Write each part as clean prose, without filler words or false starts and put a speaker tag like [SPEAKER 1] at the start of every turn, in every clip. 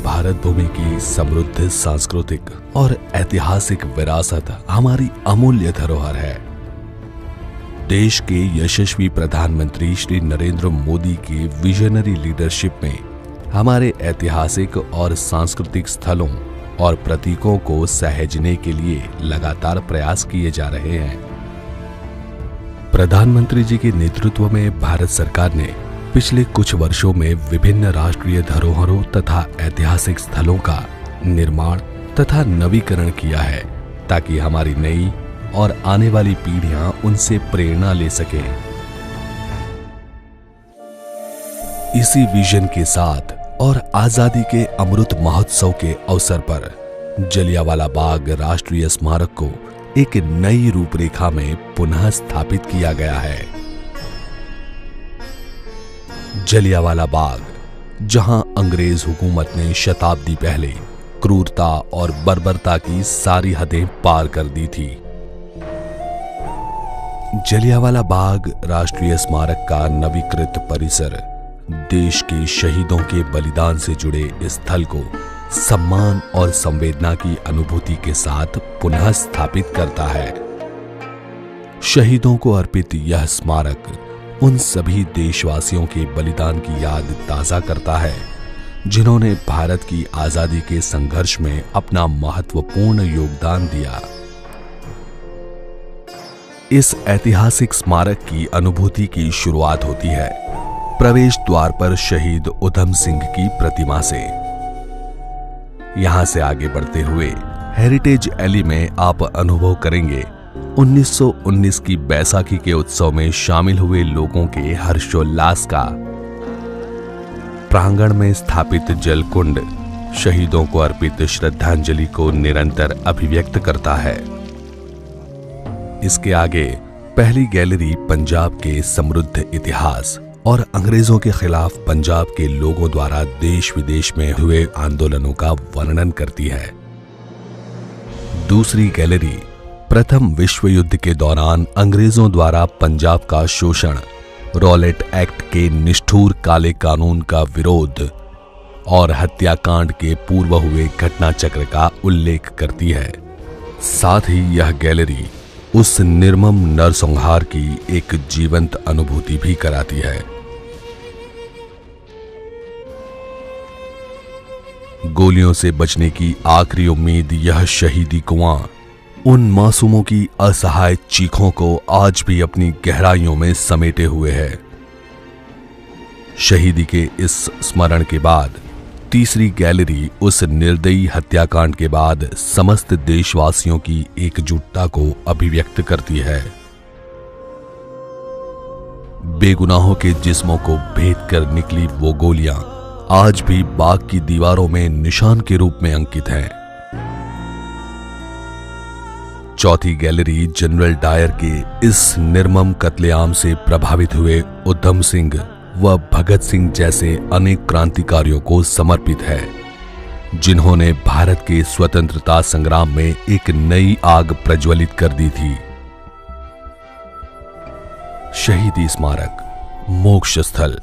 [SPEAKER 1] भारत भूमि की समृद्ध सांस्कृतिक और ऐतिहासिक विरासत हमारी अमूल्य धरोहर है। देश के यशस्वी प्रधानमंत्री श्री नरेंद्र मोदी के विजनरी लीडरशिप में हमारे ऐतिहासिक और सांस्कृतिक स्थलों और प्रतीकों को सहेजने के लिए लगातार प्रयास किए जा रहे हैं। प्रधानमंत्री जी के नेतृत्व में भारत सरकार ने पिछले कुछ वर्षों में विभिन्न राष्ट्रीय धरोहरों तथा ऐतिहासिक स्थलों का निर्माण तथा नवीकरण किया है, ताकि हमारी नई और आने वाली पीढ़ियां उनसे प्रेरणा ले सकें। इसी विजन के साथ और आजादी के अमृत महोत्सव के अवसर पर जलियांवाला बाग राष्ट्रीय स्मारक को एक नई रूपरेखा में पुनः स्थापित किया गया है। जलियांवाला बाग, जहां अंग्रेज हुकूमत ने शताब्दी पहले क्रूरता और बर्बरता की सारी हदें पार कर दी थी। जलियांवाला बाग राष्ट्रीय स्मारक का नवीकृत परिसर देश के शहीदों के बलिदान से जुड़े स्थल को सम्मान और संवेदना की अनुभूति के साथ पुनः स्थापित करता है। शहीदों को अर्पित यह स्मारक उन सभी देशवासियों के बलिदान की याद ताजा करता है, जिन्होंने भारत की आजादी के संघर्ष में अपना महत्वपूर्ण योगदान दिया। इस ऐतिहासिक स्मारक की अनुभूति की शुरुआत होती है प्रवेश द्वार पर शहीद उधम सिंह की प्रतिमा से। यहां से आगे बढ़ते हुए हेरिटेज एली में आप अनुभव करेंगे 1919 की बैसाखी के उत्सव में शामिल हुए लोगों के हर्षोल्लास का। प्रांगण में स्थापित जल कुंड शहीदों को अर्पित श्रद्धांजलि को निरंतर अभिव्यक्त करता है। इसके आगे पहली गैलरी पंजाब के समृद्ध इतिहास और अंग्रेजों के खिलाफ पंजाब के लोगों द्वारा देश विदेश में हुए आंदोलनों का वर्णन करती है। दूसरी गैलरी प्रथम विश्व युद्ध के दौरान अंग्रेजों द्वारा पंजाब का शोषण, रॉलेट एक्ट के निष्ठुर काले कानून का विरोध और हत्याकांड के पूर्व हुए घटना चक्र का उल्लेख करती है। साथ ही यह गैलरी उस निर्मम नरसंहार की एक जीवंत अनुभूति भी कराती है। गोलियों से बचने की आखिरी उम्मीद यह शहीदी कुआं उन मासूमों की असहाय चीखों को आज भी अपनी गहराइयों में समेटे हुए है। शहीदी के इस स्मरण के बाद तीसरी गैलरी उस निर्दयी हत्याकांड के बाद समस्त देशवासियों की एकजुटता को अभिव्यक्त करती है। बेगुनाहों के जिस्मों को भेद कर निकली वो गोलियां आज भी बाग की दीवारों में निशान के रूप में अंकित हैं। चौथी गैलरी जनरल डायर के इस निर्मम कत्लेआम से प्रभावित हुए उधम सिंह व भगत सिंह जैसे अनेक क्रांतिकारियों को समर्पित है, जिन्होंने भारत के स्वतंत्रता संग्राम में एक नई आग प्रज्वलित कर दी थी। शहीदी स्मारक, मोक्ष स्थल,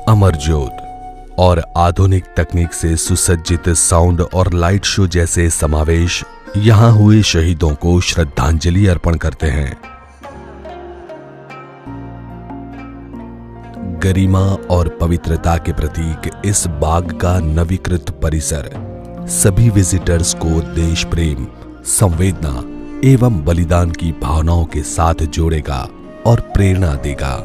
[SPEAKER 1] अमर ज्योत और आधुनिक तकनीक से सुसज्जित साउंड और लाइट शो जैसे समावेश यहां हुए शहीदों को श्रद्धांजलि अर्पण करते हैं। गरिमा और पवित्रता के प्रतीक इस बाग का नवीकृत परिसर सभी विजिटर्स को देश प्रेम, संवेदना एवं बलिदान की भावनाओं के साथ जोड़ेगा और प्रेरणा देगा।